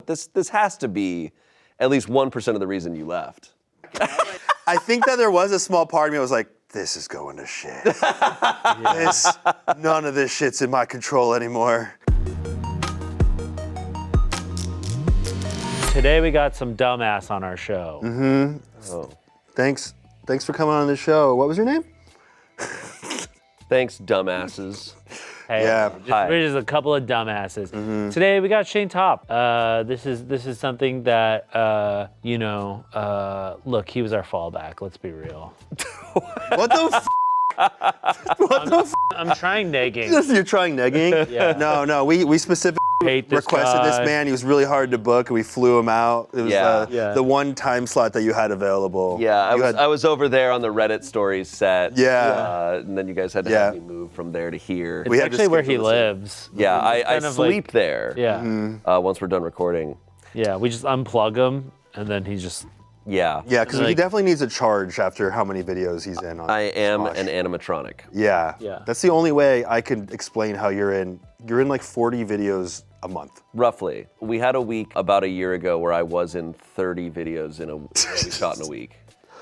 this has to be at least 1% of the reason you left. I think that there was a small part of me that was like, this is going to shit. None of this shit's in my control anymore. Today we got some dumbass on our show. Oh. Thanks for coming on the show. What was your name? Thanks, dumbasses. Hey, Yeah. we're just a couple of dumbasses. Today we got Shayne Topp. This is something that look, he was our fallback. Let's be real. What the f? What the f? I'm trying negging. You're trying negging? Yeah. No. We specifically Hate this requested guy. this man. He was really hard to book, and we flew him out. It was Yeah. the one time slot that you had available. Yeah, I was over there on the Reddit stories set. Yeah. And then you guys had to have me move from there to here. It's We had to actually where he schedule this in. lives. Yeah, I kind of sleep there. Yeah. Once we're done recording. Yeah, we just unplug him and then he just Yeah. Yeah, because he Like- definitely needs a charge after how many videos he's in on I am Smosh. an animatronic. Yeah. Yeah. That's the only way I could explain how you're in like 40 videos a month. Roughly. We had a week about a year ago where I was in 30 videos in a we shot in a week.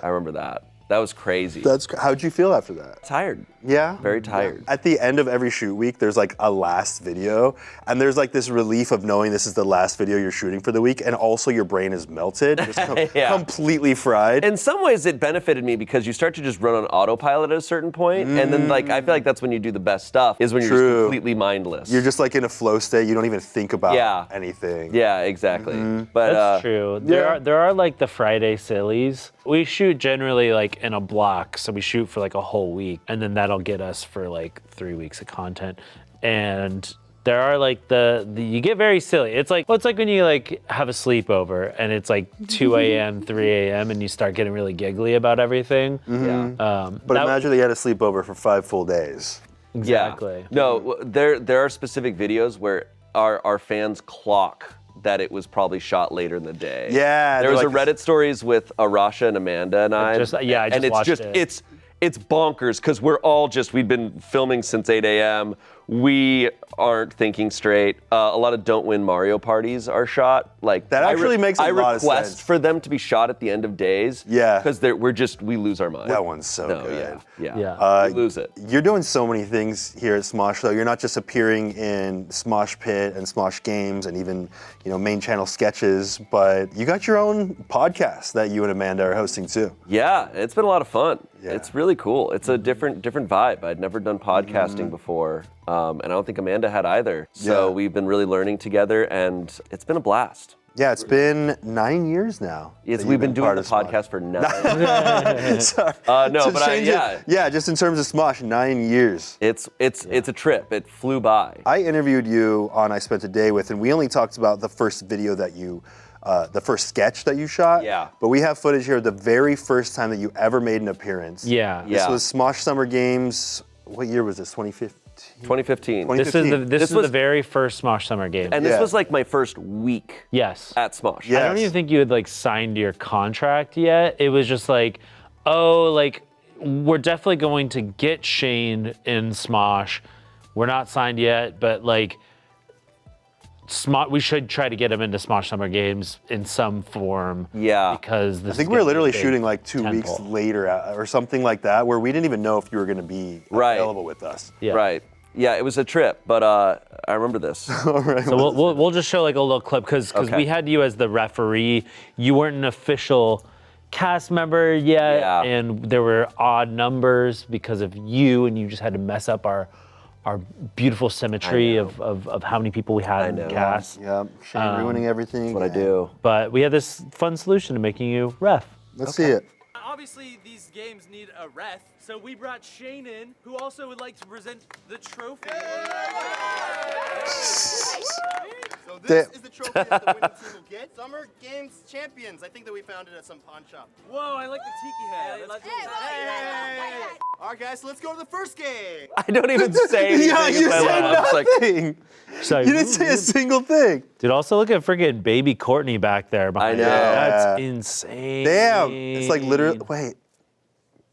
I remember that. That was crazy. How'd you feel after that? Tired. Yeah? Very tired. At the end of every shoot week, there's like a last video, and there's like this relief of knowing this is the last video you're shooting for the week, and also your brain is melted, just Yeah. completely fried. In some ways, it benefited me because you start to just run on autopilot at a certain point, and then like I feel like that's when you do the best stuff is when you're just completely mindless. You're just like in a flow state. You don't even think about Yeah. anything. Yeah, exactly. But That's true. There are like the Friday sillies. We shoot generally like in a block, so we shoot for like a whole week, and then that'll get us for like 3 weeks of content. And there are like the you get very silly. It's like when you like have a sleepover and it's like 2 a.m., 3 a.m. and you start getting really giggly about everything. yeah. But imagine they had a sleepover for 5 full days. Exactly. Yeah. No, there are specific videos where our fans clock that it was probably shot later in the day. Yeah, There was they're a like- Reddit stories with Arasha and Amanda and I. I just and it's watched just it. it's bonkers because we've been filming since 8 a.m. We aren't thinking straight. A lot of Don't Win Mario parties are shot. Like That actually makes a lot of I request sense. for them to be shot at the end of days. Yeah. Because we lose our mind. That one's so No, good. Yeah. We lose it. You're doing so many things here at Smosh, though. You're not just appearing in Smosh Pit and Smosh Games and even, main channel sketches, but you got your own podcast that you and Amanda are hosting too. Yeah, it's been a lot of fun. Yeah. It's really cool. It's a different vibe. I'd never done podcasting before, and I don't think Amanda had either. So Yeah. we've been really learning together, and it's been a blast. Yeah, it's been 9 years now. that We've you've been doing part the of Smosh. podcast for 9. Sorry. No, To but change it- yeah, just in terms of Smosh, 9 years. it's a trip. It flew by. I interviewed you on I Spent a Day With, and we only talked about the first video that you, the first sketch that you shot. Yeah. But we have footage here of the very first time that you ever made an appearance. Yeah. Yeah. This was Smosh Summer Games. What year was this? 2015? 2015. This is the 2015. this This is was- the very first Smosh Summer Game. And this Yeah. was like my first week yes. at Smosh. Yeah. I don't even think you had like signed your contract yet. It was just like, we're definitely going to get Shayne in Smosh. We're not signed yet, but like we should try to get him into Smosh Summer Games in some form. Yeah. Because this I think we were literally big shooting like 2 weeks tentpole. later or something like that, where we didn't even know if you were going to be Right. available with us. Yeah. Right. Yeah, it was a trip, but I remember this. All right. So we'll just show like a little clip because Okay. we had you as the referee. You weren't an official cast member yet, Yeah. and there were odd numbers because of you, and you just had to mess up our beautiful symmetry I know. of how many people we had in know. the cast. Yeah, Shayne ruining everything. That's what I do. But we had this fun solution to making you ref. Let's see it. Obviously, these games need a ref, so we brought Shayne in, who also would like to present the trophy. So this is the trophy that the winning team will get. Summer Games Champions. I think that we found it at some pawn shop. Whoa, I like the tiki head. That's cool. Hey! All right, guys, so let's go to the first game. I don't even say anything. Yeah, you if I said laugh. It's like, nothing. So You didn't say a single thing. Dude, also look at freaking baby Kortney back there behind I know. you. That's Yeah. insane. Damn. It's like literally. Wait.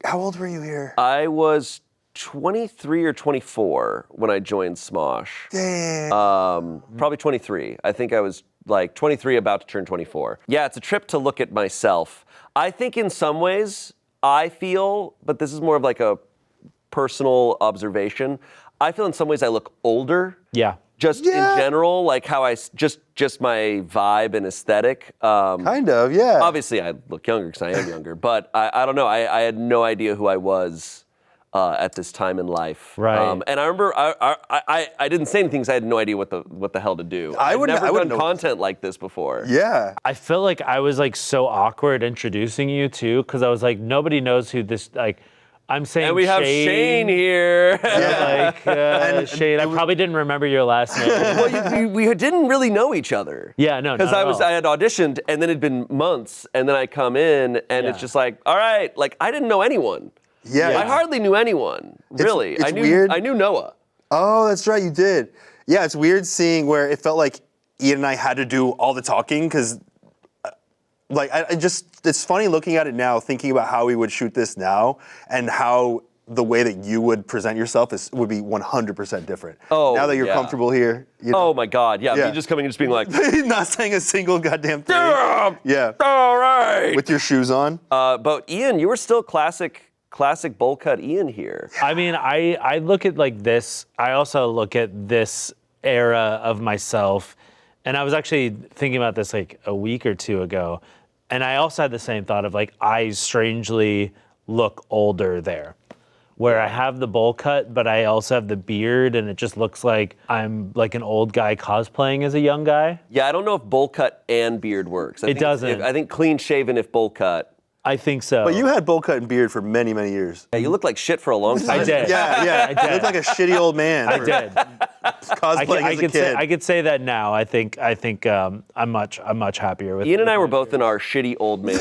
How old were you here? I was 23 or 24 when I joined Smosh. Damn. Probably 23. I think I was like 23, about to turn 24. Yeah, it's a trip to look at myself. I think in some ways I feel, but this is more of like a personal observation, I feel in some ways I look older. Yeah. Just in general, like how just my vibe and aesthetic. Kind of, yeah. Obviously, I look younger because I am younger, but I don't know. I had no idea who I was at this time in life. Right. And I remember I didn't say anything because I had no idea what the hell to do. I'd never done content like this before. Yeah. I feel like I was like so awkward introducing you too, because I was like, nobody knows who this, like, I'm saying And we have Shayne here. Shayne, I probably didn't remember your last name. Well, we didn't really know each other. Yeah, no, because I had auditioned, and then it'd been months, and then I come in, and it's just like, all right, like I didn't know anyone. Yeah. I hardly knew anyone, really. It's weird. I knew Noah. Oh, that's right, you did. Yeah, it's weird seeing where it felt like Ian and I had to do all the talking, because like it's funny looking at it now, thinking about how we would shoot this now, and how the way that you would present yourself would be 100% different. Oh, now that you're comfortable here. You know, oh my God, yeah, me just coming and just being like, not saying a single goddamn thing. Yeah. All right. With your shoes on. But Ian, you were still classic bowl cut Ian here. I mean, I look at like this, I also look at this era of myself, and I was actually thinking about this like a week or two ago, and I also had the same thought of like, I strangely look older there, where I have the bowl cut, but I also have the beard, and it just looks like I'm like an old guy cosplaying as a young guy. Yeah, I don't know if bowl cut and beard works. It doesn't. I think clean shaven if bowl cut. I think so. But you had bowl cut and beard for many, many years. Yeah, you looked like shit for a long time. I did. Yeah. I did. You looked like a shitty old man. I did. Cosplaying as a kid. I could say that now. I think I'm much happier with. Ian and I were both in our shitty old man.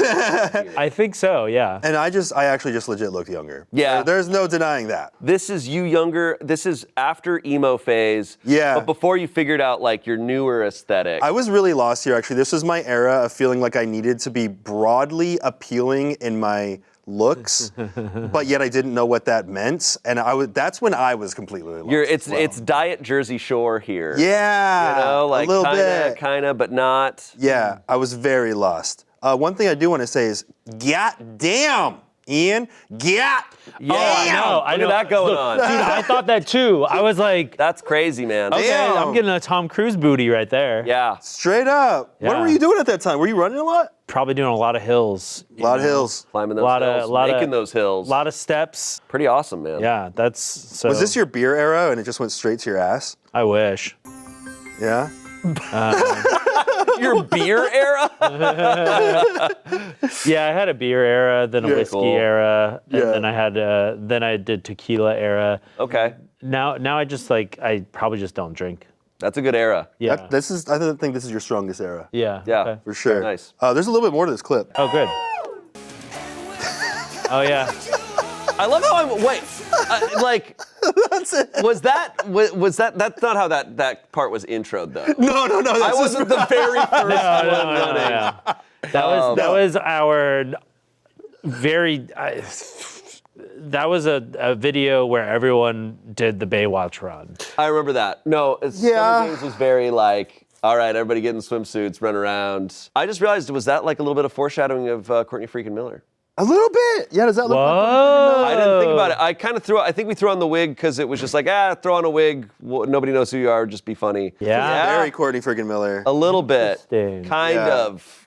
I think so. Yeah. And I actually just legit looked younger. Yeah. There's no denying that. This is you younger. This is after emo phase. Yeah. But before you figured out like your newer aesthetic. I was really lost here, actually. This was my era of feeling like I needed to be broadly appealing in my looks, but yet I didn't know what that meant, and that's when I was completely lost. It's diet Jersey Shore here. Yeah, you know, like a little bit, kind of, but not. Yeah, I was very lost. One thing I do want to say is, God damn, Ian, Yeah, I know. Look at that going on. Dude, I thought that too. I was like, that's crazy, man. okay, Damn. I'm getting a Tom Cruise booty right there. Yeah. Straight up. What Yeah. were you doing at that time? Were you running a lot? Probably doing a lot of hills. A lot of hills. Climbing those hills, making those hills. A lot of steps. Pretty awesome, man. Yeah, that's so. Was this your beer era and it just went straight to your ass? I wish. Yeah? Your beer era? Yeah, I had a beer era, then a whiskey cool. era, and Yeah. then I did tequila era. Okay. Now I probably just don't drink. That's a good era. Yeah. I think this is your strongest era. Yeah. Yeah. Okay. For sure. Nice. There's a little bit more to this clip. Oh, good. Oh yeah. I love how like. That's it. Was that? That's not how that part was introed though. No. I wasn't the very first one running. Yeah. That was our very. That was a video where everyone did the Baywatch run. I remember that. No, Summer Games was very like, all right, everybody get in swimsuits, run around. I just realized, was that like a little bit of foreshadowing of Kortney freaking Miller? A little bit. Yeah, does that look like Whoa. I didn't think about it. I kind of I think we threw on the wig because it was just like, throw on a wig. Nobody knows who you are. Just be funny. Yeah. Very Kortney freaking Miller. A little bit. Interesting.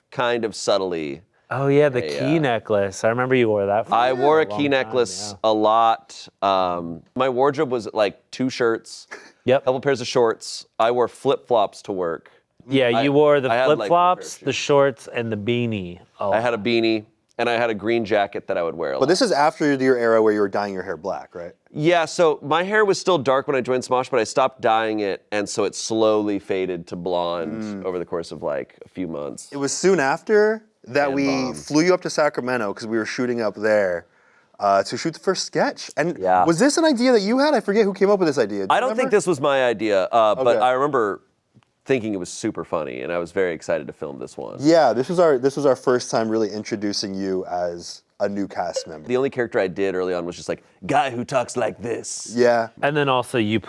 Kind of subtly. Oh yeah, the key necklace. I remember you wore that. I wore a key long necklace time, a lot. My wardrobe was like 2 shirts, Yep. a couple pairs of shorts. I wore flip-flops to work. Yeah, you wore the I had, like, flip-flops, one pair of the shorts, and the beanie. Oh. I had a beanie, and I had a green jacket that I would wear a lot. But this is after your era where you were dyeing your hair black, right? Yeah, so my hair was still dark when I joined Smosh, but I stopped dyeing it, and so it slowly faded to blonde over the course of like a few months. It was soon after that And we bomb. flew you up to Sacramento because we were shooting up there to shoot the first sketch. And Yeah. was this an idea that you had? I forget who came up with this idea. Do I you don't think remember? this was my idea, but Okay. I remember thinking it was super funny, and I was very excited to film this one. Yeah, this was our first time really introducing you as a new cast member. The only character I did early on was just like, guy who talks like this. Yeah. And then also you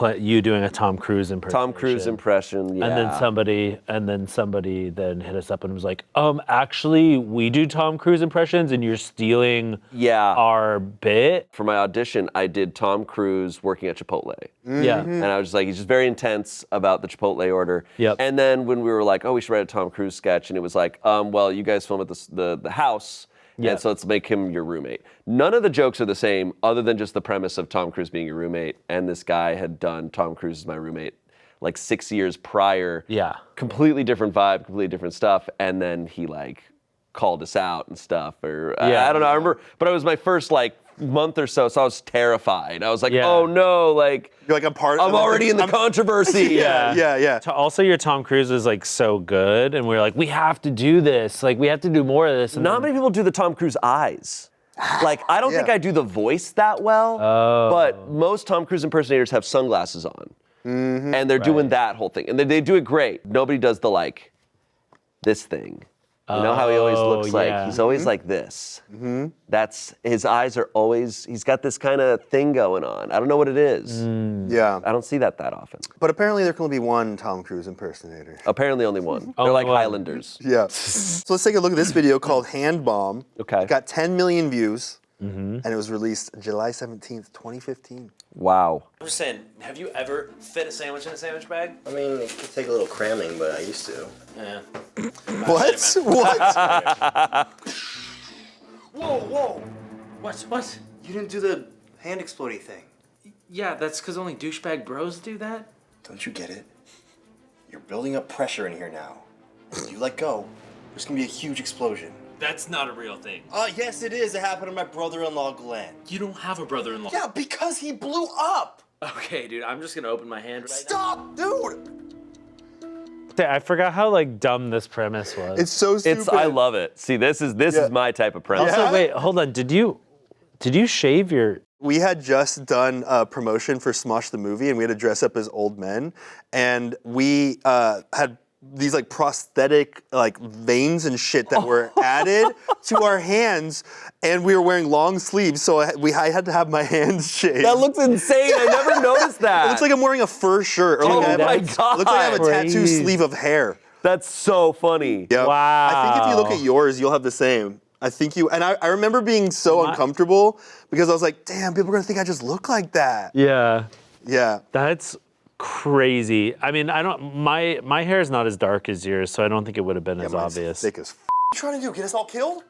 doing a Tom Cruise impersonation. Tom Cruise impression, yeah. And then somebody then hit us up and was like, actually, we do Tom Cruise impressions and you're stealing our bit. For my audition, I did Tom Cruise working at Chipotle. Yeah. And I was just like, he's just very intense about the Chipotle order. Yep. And then when we were like, oh, we should write a Tom Cruise sketch, and it was like, well, you guys film at the house, and so let's make him your roommate. None of the jokes are the same, other than just the premise of Tom Cruise being your roommate. And this guy had done Tom Cruise as my roommate like 6 years prior. Yeah. Completely different vibe, completely different stuff. And then he like called us out and stuff. Or I don't know. I remember, but it was my first like month or so I was terrified. I was like, oh no, like you're like I'm already in the controversy. Yeah. Also, your Tom Cruise is like so good, and we're like, we have to do this. Like, we have to do more of this. And Not many people do the Tom Cruise eyes. Like, I don't think I do the voice that well, but most Tom Cruise impersonators have sunglasses on, and they're doing that whole thing, and they do it great. Nobody does the like this thing. You know how he always looks like? He's always like this. That's, his eyes are always, he's got this kind of thing going on. I don't know what it is. Yeah. I don't see that often. But apparently there can only be one Tom Cruise impersonator. Apparently only one. They're like Highlanders. Yeah. So let's take a look at this video called Hand Bomb. Okay. It got 10 million views, and it was released July 17th, 2015. Wow. I'm just saying, have you ever fit a sandwich in a sandwich bag? I mean, it could take a little cramming, but I used to. Yeah. What? What? Whoa! What? You didn't do the hand exploding thing. Yeah, that's because only douchebag bros do that? Don't you get it? You're building up pressure in here now. If you let go, there's gonna be a huge explosion. That's not a real thing. Yes it is. It happened to my brother-in-law, Glenn. You don't have a brother-in-law. Yeah, because he blew up! Okay, dude, I'm just gonna open my hand right Stop, dude! I forgot how like dumb this premise was. It's so stupid. I love it. See, this is my type of premise. Also, wait, hold on. Did you shave your? We had just done a promotion for Smosh the movie, and we had to dress up as old men, and we had these like prosthetic like veins and shit that were added to our hands, and we were wearing long sleeves, so I had to have my hands shaved. That looks insane. I never noticed that. It looks like I'm wearing a fur shirt. Or Oh like my It God. looks like I have a tattoo Crazy. sleeve of hair. That's so funny. Yep. Wow. I think if you look at yours, you'll have the same. I think you, and I remember being so uncomfortable because I was like, damn, people are gonna think I just look like that. Yeah. Yeah. That's crazy. I mean, I don't. My hair is not as dark as yours, so I don't think it would have been as Mine's obvious. thick as What are you trying to do? Get us all killed?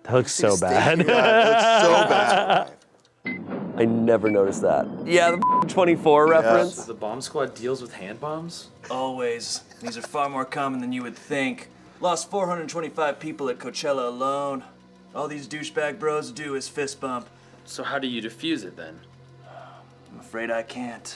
That looks so bad. Yeah, it looks so bad. I never noticed that. Yeah, the 24 reference. The bomb squad deals with hand bombs? Always. These are far more common than you would think. Lost 425 people at Coachella alone. All these douchebag bros do is fist bump. So how do you defuse it then? I'm afraid I can't.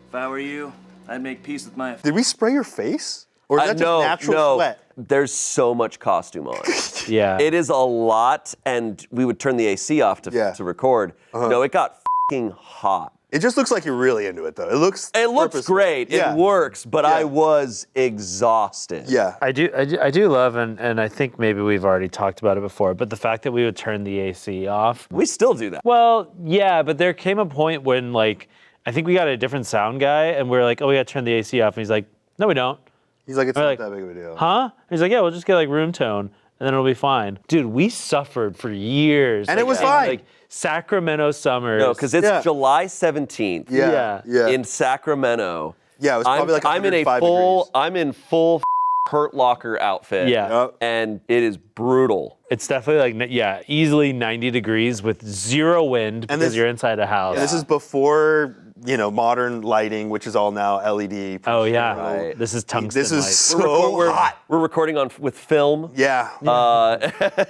If I were you, I'd make peace with my... Did we spray your face? Or is that No, just natural no. sweat? There's so much costume on. Yeah. It is a lot, and we would turn the AC off to record. No, it got f***ing hot. It just looks like you're really into it, though. It looks purposeful. Great. Yeah. It works, but Yeah. I was exhausted. Yeah. I do love, and I think maybe we've already talked about it before, but the fact that we would turn the AC off. We still do that. Well, yeah, but there came a point when like I think we got a different sound guy, and we are like, oh, we got to turn the AC off, and he's like, no, we don't. He's like, it's We're not like, that big of a deal. Huh? He's like, yeah, we'll just get like room tone, and then it'll be fine. Dude, we suffered for years. And like, it was in, fine. Like Sacramento summers. No, because it's July 17th Yeah. Yeah. in Sacramento. Yeah, it was probably like I'm in 105 I'm in full Hurt Locker outfit. Yeah. Yep. And it is brutal. It's definitely like, easily 90 degrees with zero wind because this- you're inside a house. This is before, modern lighting, which is all now LED. Oh yeah, Right. this is tungsten This is light. so hot. We're recording with film. Yeah.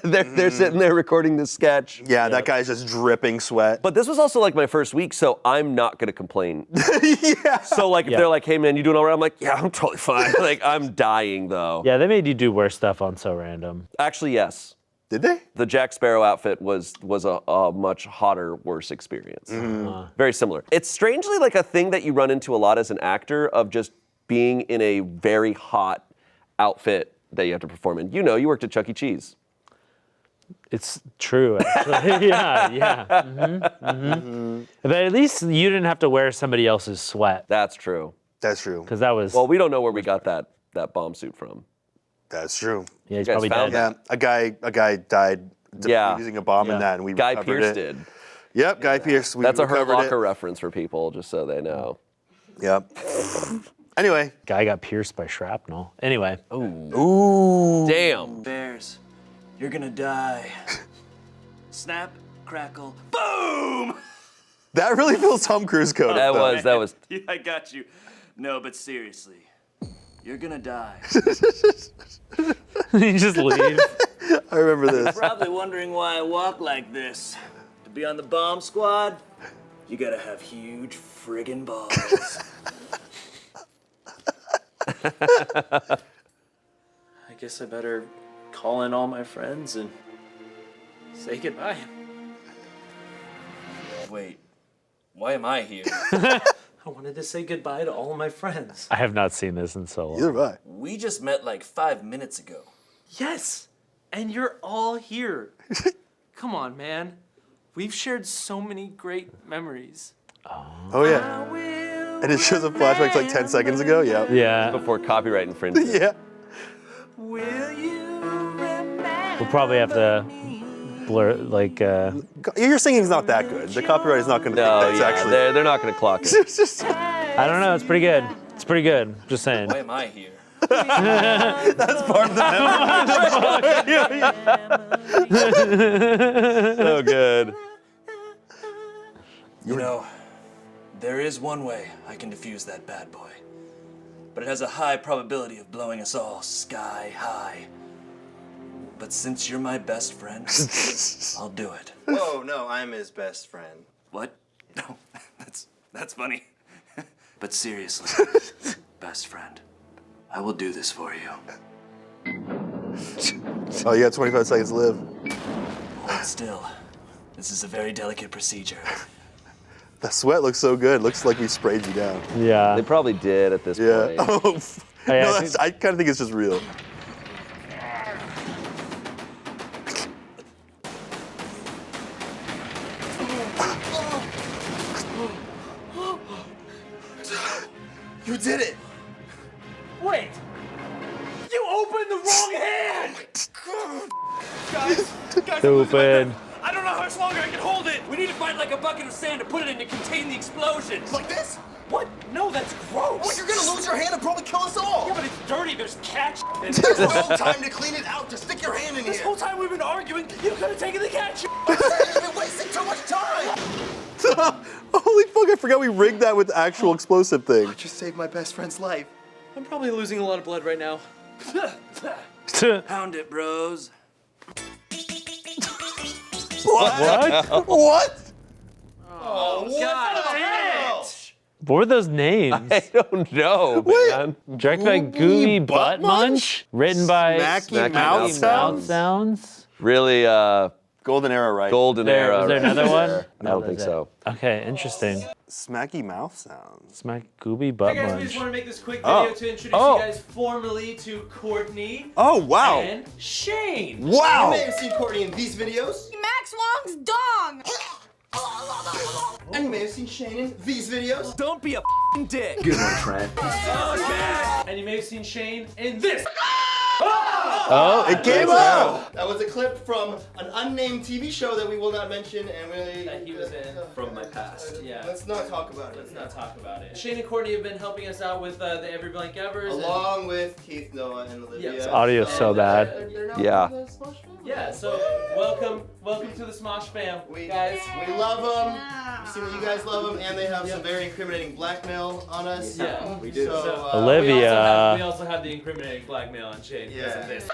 They're sitting there recording this sketch. Yeah, that guy's just dripping sweat. But this was also like my first week, so I'm not gonna complain. yeah. So like if they're like, hey man, you doing all right? I'm like, yeah, I'm totally fine. Like I'm dying though. Yeah, they made you do worse stuff on So Random. Actually, yes. Did they? The Jack Sparrow outfit was a much hotter, worse experience. Very similar. It's strangely like a thing that you run into a lot as an actor of just being in a very hot outfit that you have to perform in. You worked at Chuck E. Cheese. It's true, actually. yeah. But at least you didn't have to wear somebody else's sweat, That's true. That's true. because that was. Well, we don't know where we got that bomb suit from. That's true. yeah, he's guys probably found dead. Yeah, a guy died Yeah. using a bomb in Yeah. that, and we Guy recovered Pierce it. did. Yep, Guy Pierce. We That's a Hurt recovered Locker reference for people, just so they know. Yep. Anyway. Guy got pierced by shrapnel. Anyway. Ooh. Damn. Bears, you're gonna die. Snap, crackle, boom! That really feels Tom Cruise coded. That though. was. Yeah, I got you. No, but seriously, you're gonna die. He just leaves. I remember this. Probably wondering why I walk like this. To be on the bomb squad, you gotta have huge friggin' balls. I guess I better call in all my friends and say goodbye. Wait, why am I here? I wanted to say goodbye to all of my friends. I have not seen this in so long. You're right. We just met like 5 minutes ago. Yes, and you're all here. Come on, man. We've shared so many great memories. Oh yeah. And it shows a flashback to like 10 seconds ago. Yeah. Yeah. Before copyright infringement. Yeah. We'll probably have to blur, like, Your singing's not that good. The copyright is not going to No, think that's yeah, actually. they're not going to clock it. It's just- I don't know, it's pretty good. It's pretty good. Just saying. Why am I here? that's part of the So good. You know, there is one way I can defuse that bad boy. But it has a high probability of blowing us all sky high. But since you're my best friend, I'll do it. Whoa, no, I'm his best friend. What? No, that's funny. But seriously, best friend, I will do this for you. Oh, you got 25 seconds to live. Hold still. This is a very delicate procedure. The sweat looks so good. Looks like we sprayed you down. Yeah. They probably did at this Yeah. point. Oh, Hey, no, I I kind of think it's just real. You did it! Wait! You opened the wrong hand! Guys, Stupid. I don't know how much longer I can hold it. We need to find like a bucket of sand to put it in to contain the explosion. Like this? What? No, that's gross! What, you're gonna lose your hand and probably kill us all! Yeah, but it's dirty, there's cat in it. There's no time to clean it out, just stick your hand in This here! whole time we've been arguing, you could have taken the cat shit. You're wasting too much time! Holy fuck, I forgot we rigged that with actual explosive thing. Just saved my best friend's life. I'm probably losing a lot of blood right now. Pound it, bros. What? What? What were those names? I don't know, man. Directed by Gooey Butt Munch? Written by Smacky Smacky Mouth Mouth Sounds? Sounds? Really, Golden Era, right? golden There, era. was there another one? I don't think so. Okay, interesting. Smacky Mouth Sounds. Smack Gooby Butt Hey guys, we Munch. just want to make this quick video to introduce you guys formally to Kortney Oh, wow. and Shayne. You Wow. may have seen Kortney in these videos, Max Wong's dong! and you may have seen Shayne in these videos. Don't be a dick. And you may have seen Shayne in this. Oh, It came out. That was a clip from an unnamed TV show that we will not mention, and really... That he was in from my past. Yeah. Let's not talk about it. Let's not talk about it. Shayne and Kortney have been helping us out with the Every Blank Evers. Along with Keith, Noah, and Olivia. Yeah. audio's so bad. They're now Yeah. in the Smosh family. Yeah, so welcome to the Smosh fam, We guys. We love them. We see that you guys love them, and they have some very incriminating blackmail on us. Yeah, we do. So, Olivia. We also have the incriminating blackmail on Shayne because Yeah. of this.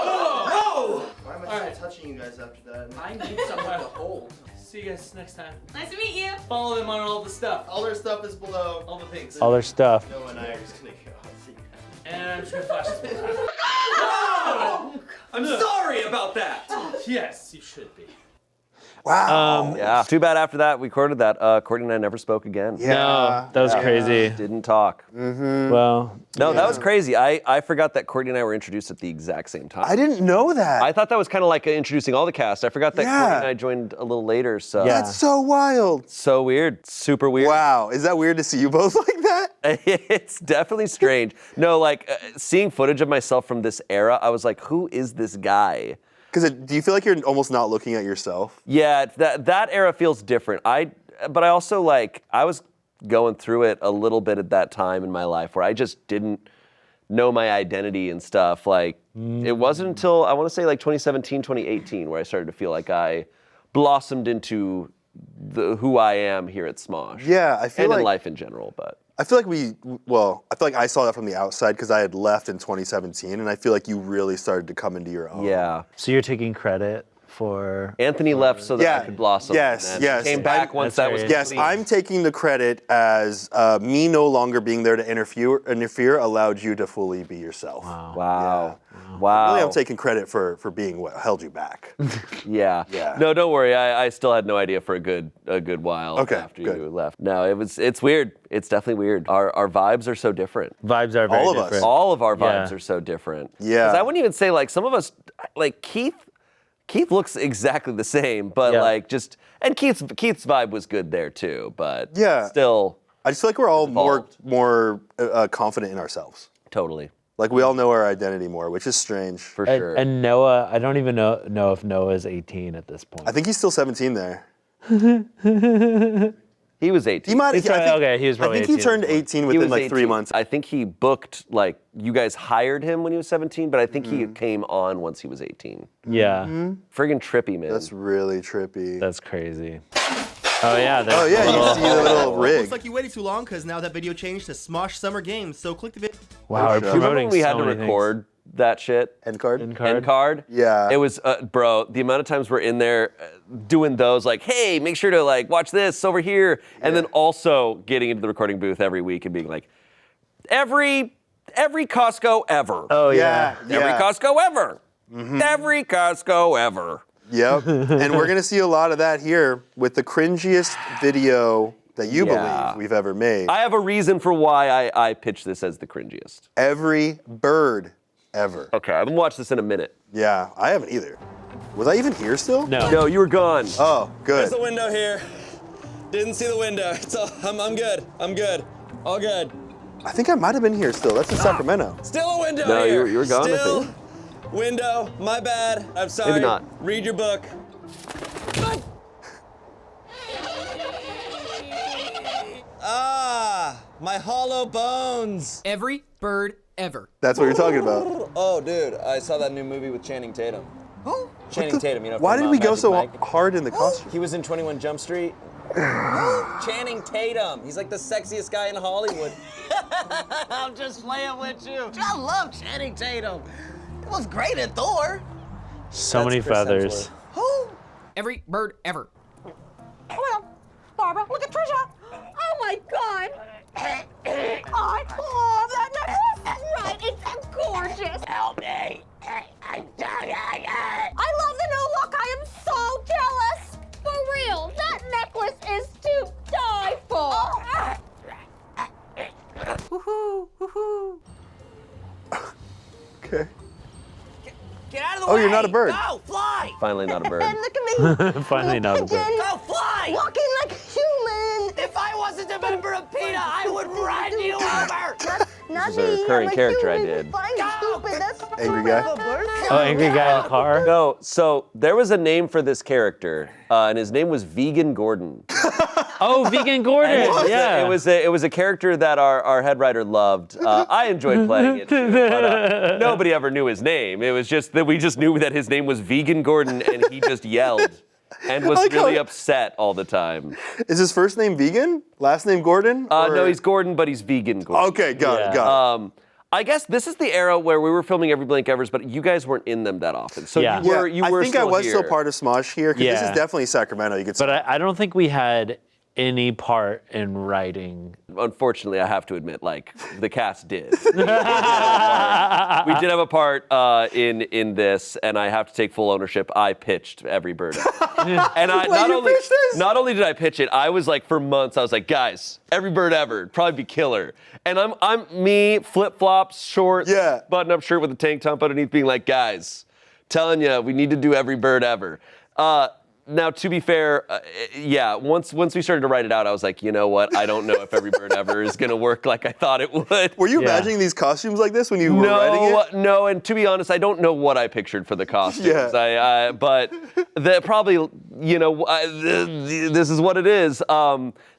Why am I Alright. still touching you guys after that? I need somewhere to hold. See you guys next time. Nice to meet you. Follow them on all the stuff, All their stuff is below. all the things. All their stuff. Noah and I are just gonna go. See you guys. And I'm just gonna flash this. I'm sorry about that. Yes, you should be. Wow. Yeah. Too bad after that we recorded that. Kortney and I never spoke again. Yeah. No, that was crazy. Didn't talk. Well, No, that was crazy. I forgot that Kortney and I were introduced at the exact same time. I didn't know that. I thought that was kind of like introducing all the cast. I forgot that Yeah. Kortney and I joined a little later. So Yeah. That's so wild. so weird. Super weird. Wow. Is that weird to see you both like that? It's definitely strange. No, like seeing footage of myself from this era, I was like, who is this guy? Because do you feel like you're almost not looking at yourself? Yeah, that era feels different. But I also I was going through it a little bit at that time in my life where I just didn't know my identity and stuff. Like it wasn't until I want to say like 2017, 2018 where I started to feel like I blossomed into who I am here at Smosh. Yeah, I feel and like in life in general, but. I feel like I feel like I saw that from the outside because I had left in 2017, and I feel like you really started to come into your own. Yeah. so you're taking credit for. Anthony left so that Yeah. I could blossom. Yes, and then yes. Came back once that was That's Yes, complete. I'm taking the credit as me no longer being there to interfere allowed you to fully be yourself. Wow. Wow. Really, I'm taking credit for being what held you back. Yeah. Yeah. No, don't worry. I still had no idea for a good while Okay, after good. you left. No, it's weird. It's definitely weird. Our vibes are so different. Vibes are very All of us. different. All of our vibes Yeah. are so different. Yeah. 'Cause I wouldn't even say like some of us like Keith looks exactly the same, but Yeah. like just and Keith's vibe was good there too, but Yeah. still I just feel like we're all Evolved. more confident in ourselves. totally Like we all know our identity more, which is strange. for sure. And Noah, I don't even know if Noah is 18 at this point. I think he's still 17 there. he was 18. He might. He's probably- okay, he was I probably think he 18 turned at this 18 He within was like 3 18. months. I think he booked like you guys hired him when he was 17, but I think he came on once he was 18. Yeah, Friggin' trippy, man. That's really trippy. that's crazy. Oh yeah. Oh yeah, you see the little rig. Looks like you waited too long because now that video changed to Smosh Summer Games. So click the video. Wow, we're sure. Do you remember promoting when we had so to many things. record that shit? End card. End card. End card? Yeah. It was, bro, the amount of times we're in there doing those, like, hey, make sure to like watch this over here. And then also getting into the recording booth every week and being like, every Costco ever. Oh Yeah. yeah. Every Costco ever. Every Costco ever. Yep. And we're gonna see a lot of that here with the cringiest video that you Yeah. believe we've ever made. I have a reason for why I pitch this as the cringiest. Every bird ever. Okay, I'm gonna watch this in a minute. Yeah, I haven't either. Was I even here still? No. No, you were gone. Oh, good. There's the window here. Didn't see the window. It's all, I'm good. I'm good. All good. I think I might have been here still. That's in Sacramento. Still a window No, here. you were gone, I Still think. window. My bad. I'm sorry. not. Read your book. Ah, my hollow bones. Every bird ever. That's what you're talking about. Oh, dude, I saw that new movie with Channing Tatum. Who? Channing Tatum, you know. Why from, did we go Magic so Mike. hard in the costume? He was in 21 Jump Street. Channing Tatum. He's like the sexiest guy in Hollywood. I'm just playing with you. I love Channing Tatum. It was great in Thor. So That's many Chris feathers. Who? Every bird ever. Oh my God. Barbara, look at Trisha. Oh my God. I love that necklace. Right, it's gorgeous. Help me. I love the new look. I am so jealous. For real, that necklace is to die for. Woohoo, woohoo. Okay. Get out of the way. Oh, you're not a bird. Go, fly. Finally not a bird. And look at me. Finally not a bird. Pigeon, Go, fly. walking like a human. If I wasn't a member of PETA, I would run you over. Not This is a me, recurring I'm a character I human. did. Fine, stupid. That's Angry guy? Oh, angry guy in the car. No, so there was a name for this character, and his name was Vegan Gordon. Oh, Vegan Gordon. Yeah. It was a character that our head writer loved. I enjoyed playing it too, but nobody ever knew his name. It was just that we just knew that his name was Vegan Gordon, and he just yelled and was like how- really upset all the time. Is his first name Vegan? Last name Gordon? No, Or- he's Gordon, but he's Vegan Gordon. Okay, got Yeah. it, got it. I guess this is the era where we were filming Every Blank Evers, but you guys weren't in them that often. So Yeah. you were I think I still was here. still part of Smosh here, because this Yeah. is definitely Sacramento. You could But I don't think we had any part in writing. Unfortunately, I have to admit, like, the cast did. We did have a part in this, and I have to take full ownership. I pitched every bird ever. And I not only did I pitch it, I was like, for months, I was like, guys, every bird ever, it'd probably be killer. And I'm me, flip-flops, shorts, button-up shirt with a tank top underneath, being like, guys, telling you, we need to do every bird ever. Now, to be fair, once we started to write it out, I was like, you know what? I don't know if every bird ever is going to work like I thought it would. Were you imagining these costumes like this when you were writing it? No, and to be honest, I don't know what I pictured for the costumes. But probably, this is what it is.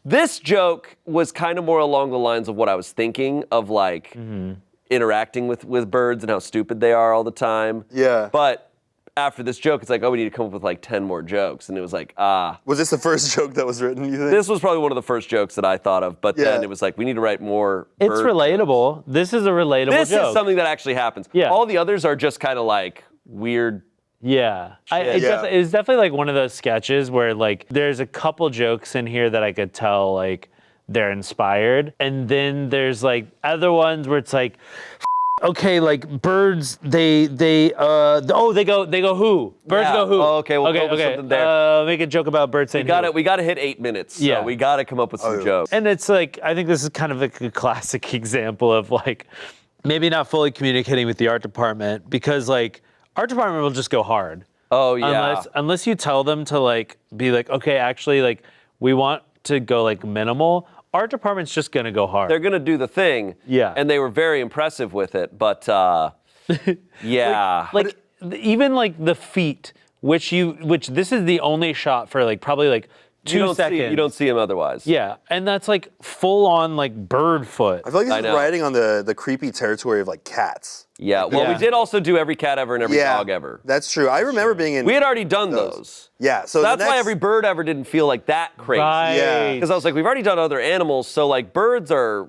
This joke was kind of more along the lines of what I was thinking of, like, interacting with birds and how stupid they are all the time. Yeah. But after this joke, it's like, oh, we need to come up with like 10 more jokes. And it was like, Was this the first joke that was written, you think? This was probably one of the first jokes that I thought of, but then it was like, we need to write more. It's relatable. This is a relatable joke. This is something that actually happens. Yeah. All the others are just kind of like weird. Yeah. It's definitely like one of those sketches where like there's a couple jokes in here that I could tell like they're inspired. And then there's like other ones where it's like, okay, like birds, they go who? Birds go who? Oh, okay, we'll go with something there. Make a joke about birds saying We got to hit 8 minutes. So we got to come up with some jokes. And it's like, I think this is kind of like a classic example of like, maybe not fully communicating with the art department because like, art department will just go hard. Oh, yeah. Unless you tell them to like, be like, okay, actually like, we want to go like minimal. Art department's just gonna go hard. They're gonna do the thing. Yeah. And they were very impressive with it, but yeah. Like even like the feet, which this is the only shot for like probably like 2 seconds. You don't see them otherwise. Yeah, and that's like full on like bird foot. I feel like this is riding on the creepy territory of like cats. Yeah, well, we did also do every cat ever and every dog ever. That's true. I remember being in. We had already done those. Yeah, so that's why every bird ever didn't feel like that crazy. Right. Yeah. Because I was like, we've already done other animals, so like birds are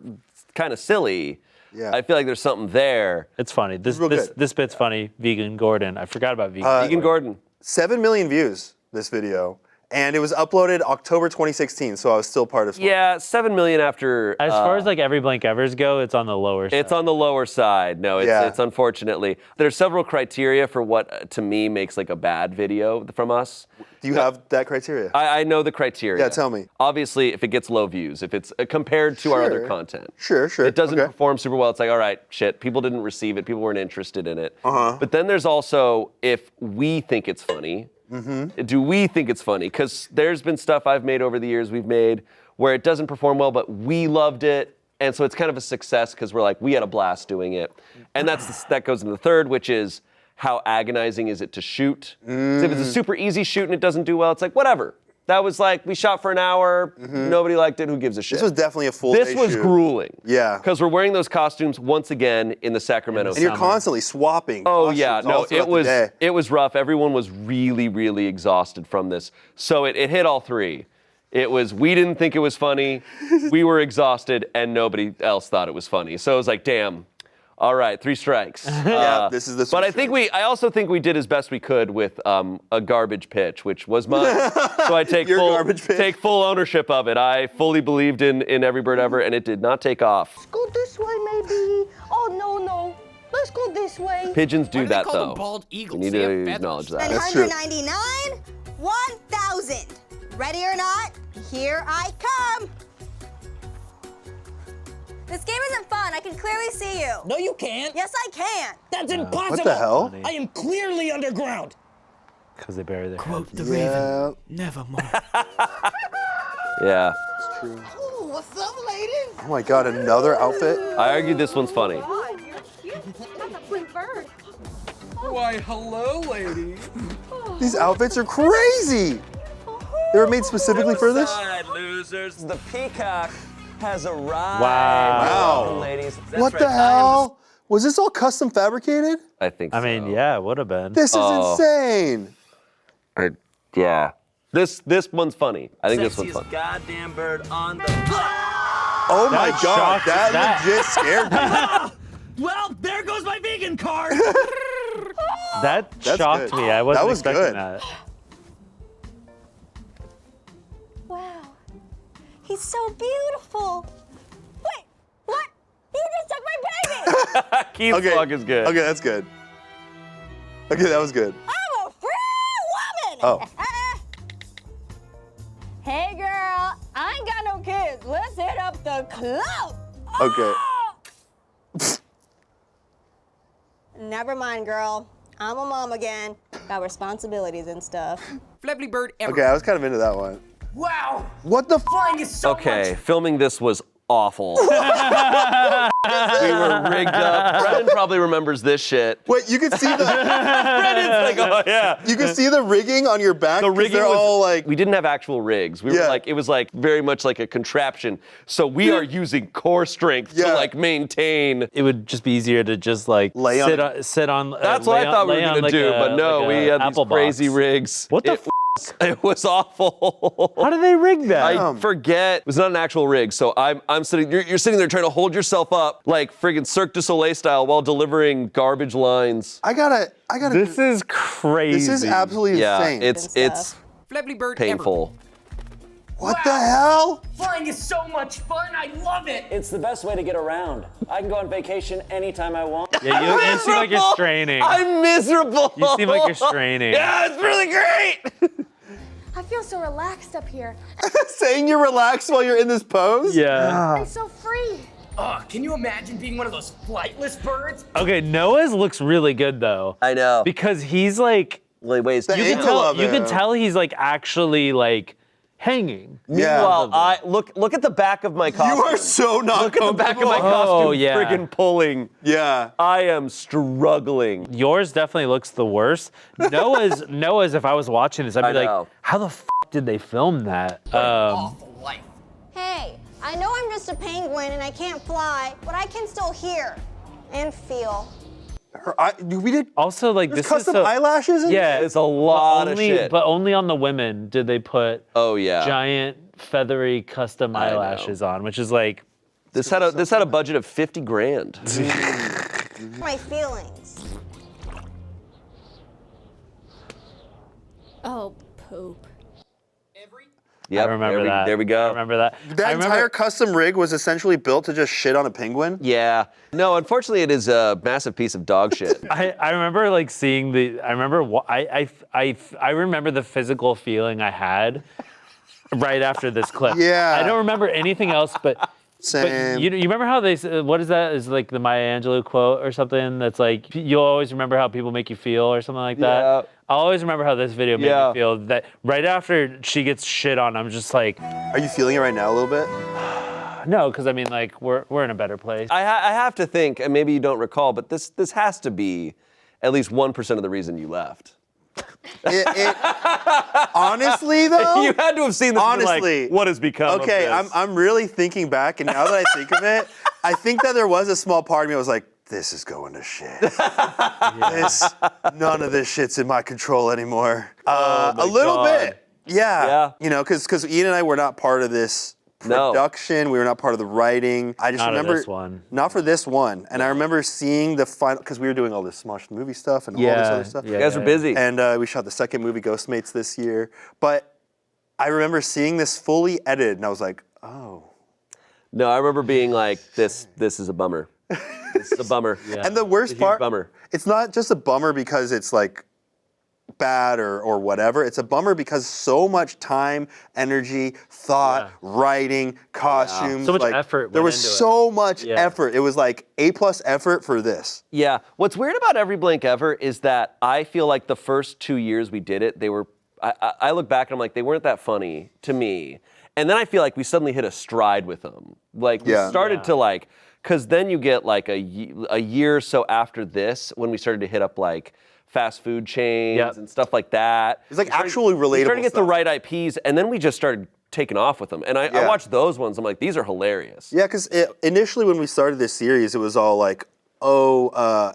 kind of silly. Yeah. I feel like there's something there. It's funny. This bit's funny. Vegan Gordon. I forgot about Vegan. Vegan Gordon. 7 million views, this video. And it was uploaded October 2016, so I was still part of Smosh. Yeah, 7 million after. As far as like every blank evers go, it's on the lower side. It's on the lower side. No, it's unfortunately. There's several criteria for what to me makes like a bad video from us. Do you have that criteria? I know the criteria. Yeah, tell me. Obviously, if it gets low views, if it's compared to our other content. Sure. It doesn't perform super well. It's like, all right, shit, people didn't receive it. People weren't interested in it. But then there's also if we think it's funny. Do we think it's funny? Because there's been stuff I've made over the years we've made where it doesn't perform well, but we loved it. And so it's kind of a success because we're like, we had a blast doing it. And that goes into the third, which is how agonizing is it to shoot? So if it's a super easy shoot and it doesn't do well, it's like, whatever. That was like, we shot for an hour, nobody liked it, who gives a shit? This was definitely a full day This was shoot. grueling. Yeah. Because we're wearing those costumes once again in the Sacramento And you're constantly swapping costumes all throughout the day. It was rough. Everyone was really, really exhausted from this. So it hit all three. It was, we didn't think it was funny, we were exhausted, and nobody else thought it was funny. So it was like, damn. All right, 3 strikes. Yeah, this is the. But I also think we did as best we could with a garbage pitch, which was mine. So I take full ownership of it. I fully believed in every bird ever, and it did not take off. Let's go this way, maybe. Oh, no. Let's go this way. Pigeons do that, though. Bald eagles? You need to acknowledge that. That's true. 199, 1,000. Ready or not, here I come. This game isn't fun. I can clearly see you. No, you can't. Yes, I can. That's impossible. What the hell? I am clearly underground. Because they bury their Quote the Yeah. raven, nevermore. Yeah. It's true. Ooh, what's up, ladies? Oh my God, another outfit? I argue this one's funny. God, you're cute. That's a pretty bird. Why, hello, lady. These outfits are crazy. They were made specifically for this? Losers. The peacock has arrived. Wow. Ladies. That's What right, the hell? Was this all custom fabricated? I think so. I mean, yeah, it would have been. This is insane. Yeah. This one's funny. I think this one's Sexiest funny. goddamn bird on the. Oh my That God, shocked- that that- legit scared me. Well, there goes my vegan card. That That's shocked good. me. I wasn't That was expecting good. that. Wow. He's so beautiful. Wait, what? You just took my baby! Keith's vlog is good. Okay, that's good. Okay, that was good. I'm a free woman! Oh. Hey girl, I ain't got no kids. Let's hit up the club. Okay. Never mind, girl. I'm a mom again. Got responsibilities and stuff. Flappy Bird ever. Okay, I was kind of into that one. Wow. What the Flying is so Okay, much. filming this was awful. We were rigged up. Brennan probably remembers this shit. Wait, you can see the Brennan's like, oh yeah. you can see the rigging on your back. The 'cause rigging they're was, all like. we didn't have actual rigs. We were Yeah. like, it was like very much like a contraption. So we are using core strength to Yeah. like maintain. It would just be easier to just like Lay on sit it. on, sit on. That's what I thought we were gonna do, but no, we had these crazy rigs. What the It It was awful. How do they rig that? I forget. It was not an actual rig. So I'm sitting. You're sitting there trying to hold yourself up like friggin' Cirque du Soleil style while delivering garbage lines. I gotta. This is crazy. This is absolutely Yeah, insane. it's Flappy Bird painful. What the hell? Flying is so much fun. I love it. It's the best way to get around. I can go on vacation anytime I want. Yeah, you seem like you're straining. I'm miserable. You seem like you're straining. Yeah, it's really great. I feel so relaxed up here. Saying you're relaxed while you're in this pose? Yeah. I'm so free. Can you imagine being one of those flightless birds? Okay, Noah's looks really good though. I know. Because he's like, Well, wait, The you can angle of you can it. tell he's like actually like hanging. Yeah. Well, I look at the back of my costume. You are so not Look at the back of my comfortable. costume. Oh, yeah. Friggin' pulling. Yeah. I am struggling. Yours definitely looks the worst. Noah's. If I was watching this, I'd be I like, know. how the f did they film that? Awful life. Hey, I know I'm just a penguin and I can't fly, but I can still hear and feel. We did. Also, like There's this custom is so, eyelashes. In Yeah, It's a lot of shit. But only on the women did they put Oh yeah. giant feathery custom I know. eyelashes on, which is like This had a budget of 50 grand. My feelings. Oh, poop. Yep, I remember there we, that. There we go. I remember that. That I entire remember, custom rig was essentially built to just shit on a penguin. Yeah. No, unfortunately, it is a massive piece of dog shit. I remember like seeing the. I remember. I remember the physical feeling I had right after this clip. Yeah. I don't remember anything else, but. Same. But you remember how they what is that? Is like the Maya Angelou quote or something that's like you'll always remember how people make you feel or something like that. Yeah. I'll always remember how this video made Yeah. me feel. That right after she gets shit on, I'm just like, Are you feeling it right now a little bit? no, because I mean like we're in a better place. I have to think, and maybe you don't recall, but this has to be at least 1% of the reason you left. Honestly, though. You had to have seen this. and been Honestly. like, what has become Okay, of this? I'm really thinking back, and now that I think of it, I think that there was a small part of me that was like, this is going to shit. None of this shit's in my control anymore. Oh my a little God. bit. Yeah. Yeah. You know, because Ian and I were not part of this No. production. We were not part of the writing. I just Not of remember this one. Not for this one. And I remember seeing the final because we were doing all this Smosh movie stuff and all this other stuff. You guys are busy. And we shot the second movie, Ghostmates, this year. But I remember seeing this fully edited, and I was like, oh. No, I remember being like, this is a bummer. This is a bummer. Yeah. And the worst It's a huge part, bummer. it's not just a bummer because it's like bad or whatever. It's a bummer because so much time, energy, thought, writing, costumes. So much like, effort There went was into it. so much Yeah. effort. It was like A+ effort for this. Yeah. What's weird about Every Blank Ever is that I feel like the first 2 years we did it, they were. I look back and I'm like, they weren't that funny to me. And then I feel like we suddenly hit a stride with them. Like we Yeah. started to like, because then you get like a year or so after this when we started to hit up like fast food chains Yep. and stuff like that. It's like We started- actually We started relatable to get the stuff. right IPs, and then we just started taking off with them. And I Yeah. watched those ones. I'm like, these are hilarious. Yeah, because initially when we started this series, it was all like,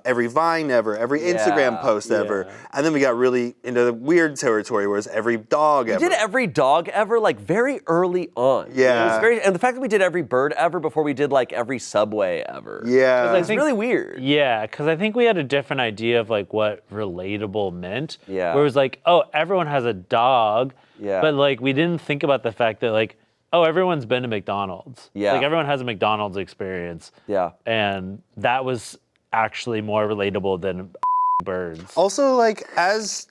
every Vine ever, every Instagram post ever. And then we got really into the weird territory where it's every dog ever. We did every dog ever like very early on. Yeah. It was very, and the fact that we did every bird ever before we did like every subway ever. Yeah. It's really weird. Yeah, because I think we had a different idea of like what relatable meant. Yeah. Where it was like, oh, everyone has a dog. Yeah. But like we didn't think about the fact that like oh, everyone's been to McDonald's. Yeah. Like everyone has a McDonald's experience. Yeah. And that was actually more relatable than birds. Also, like as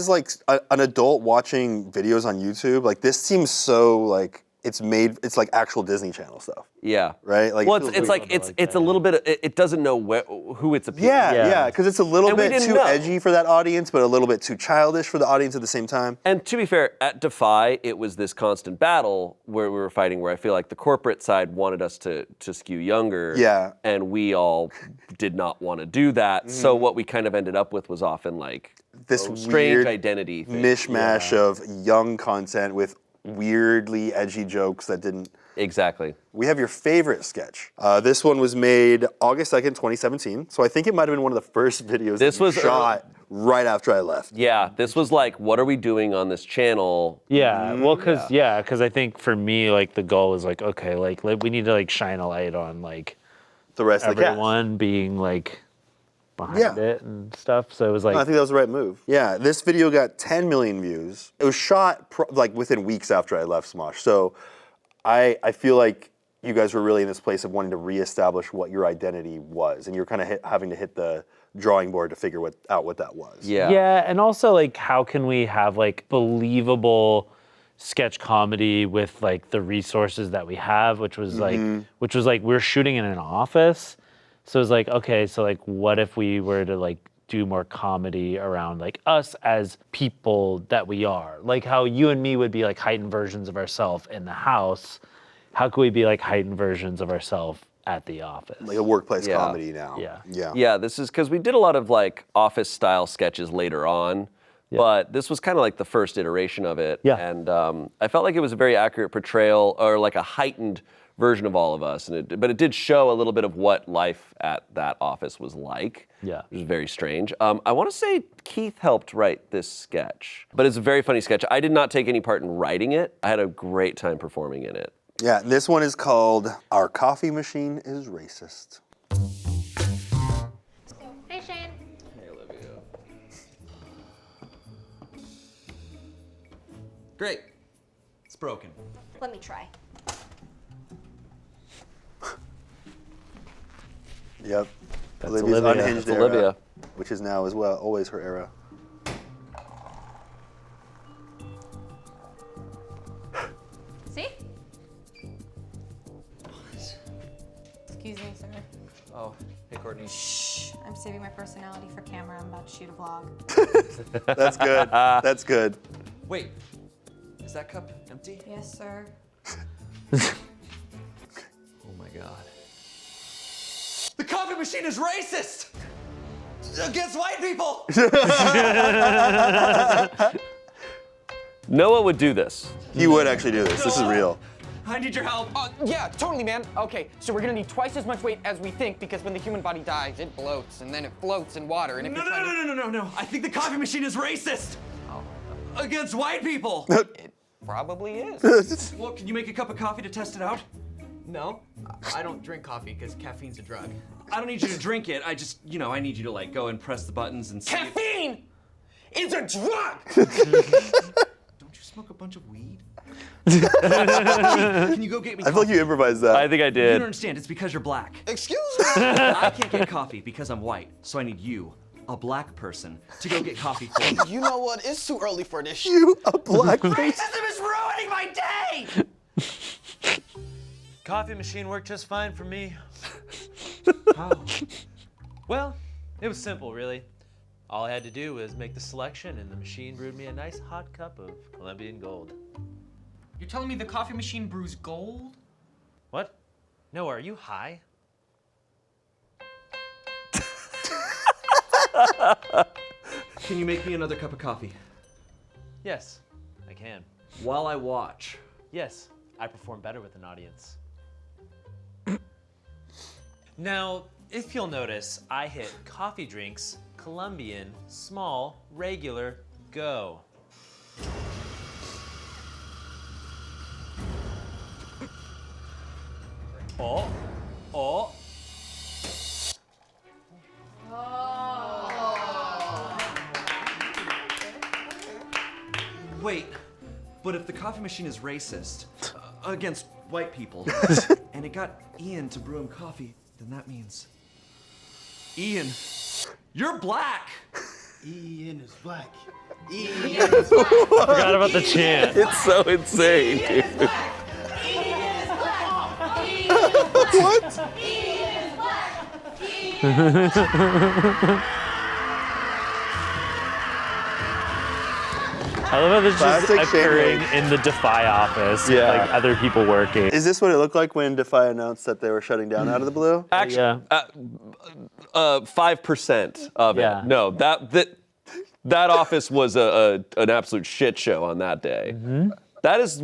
like an adult watching videos on YouTube, like this seems so like it's like actual Disney Channel stuff. Yeah. Right? Like Well, it it's feels like it's a little bit. It doesn't know who it's appealing. Yeah, because it's a little And we bit didn't too know. edgy for that audience, but a little bit too childish for the audience at the same time. And to be fair, at Defy, it was this constant battle where we were fighting, where I feel like the corporate side wanted us to skew younger. Yeah. And we all did not want to do that. So what we kind of ended up with was often like This strange weird identity thing. mishmash of young content with weirdly edgy jokes that didn't. Exactly. We have your favorite sketch. This one was made August 2nd, 2017. So I think it might have been one of the first videos This that you was shot right after I left. Yeah, this was like, what are we doing on this channel? Yeah, well, because I think for me, like the goal was like, okay, like we need to like shine a light on like The rest of the cast. everyone being like behind it and stuff. So it was like, No, I think that was the right move. Yeah, this video got 10 million views. It was shot like within weeks after I left Smosh. So I feel like you guys were really in this place of wanting to reestablish what your identity was, and you're kind of having to hit the drawing board to figure out what that was. Yeah. yeah, and also like how can we have like believable sketch comedy with like the resources that we have, which was like we're shooting in an office. So it's like, okay, so like what if we were to like do more comedy around like us as people that we are? Like how you and me would be like heightened versions of ourselves in the house. How could we be like heightened versions of ourselves at the office? Like a workplace comedy now. Yeah. Yeah, this is because we did a lot of like office style sketches later on, but this was kind of like the first iteration of it. Yeah. And I felt like it was a very accurate portrayal, or like a heightened version of all of us. But it did show a little bit of what life at that office was like. Yeah. It was very strange. I want to say Keith helped write this sketch, but it's a very funny sketch. I did not take any part in writing it. I had a great time performing in it. Yeah, this one is called Our Coffee Machine is Racist. Hey, Shayne. Hey, Olivia. Great. It's broken. Let me try. Yep. That's Olivia's Olivia. unhinged That's era, Olivia. which is now as well always her era. See? Excuse me, sir. Oh, hey, Kortney. Shh. I'm saving my personality for camera. I'm about to shoot a vlog. That's good. That's good. Wait, is that cup empty? Yes, sir. Oh my god. The coffee machine is racist! Against white people! Noah would do this. He would actually do this. This is real. I need your help. Yeah, totally, man. Okay, so we're gonna need twice as much weight as we think because when the human body dies, it bloats and then it floats in water. And if you're trying to... No. I think the coffee machine is racist! Against white people! It probably is. Well, can you make a cup of coffee to test it out? No, I don't drink coffee because caffeine's a drug. I don't need you to drink it. I just, I need you to like go and press the buttons and see. Caffeine is a drug! Don't you smoke a bunch of weed? Can you go get me I coffee? feel like you improvised that. I think I You did. don't understand. It's because you're black. Excuse me? I can't get coffee because I'm white. So I need you, a black person, to go get coffee for me. You know what? It's too early for this shit. You a black person. Racism is ruining my day! Coffee machine worked just fine for me. Well, it was simple, really. All I had to do was make the selection, and the machine brewed me a nice hot cup of Colombian gold. You're telling me the coffee machine brews gold? What? No, are you high? Can you make me another cup of coffee? Yes, I can. While I watch. Yes, I perform better with an audience. Now, if you'll notice, I hit coffee drinks, Colombian, small, regular, go. Oh. Wait, but if the coffee machine is racist, against white people, and it got Ian to brew him coffee, then that means Ian, you're black. Ian is black. Forgot about the chant. It's so insane, dude. What? I love how this is Classic occurring Shayne. in the Defy office with Yeah. like other people working. Is this what it looked like when Defy announced that they were shutting down out of the blue? Actually, 5% of Yeah. it. No, that office was an absolute shit show on that day. That is,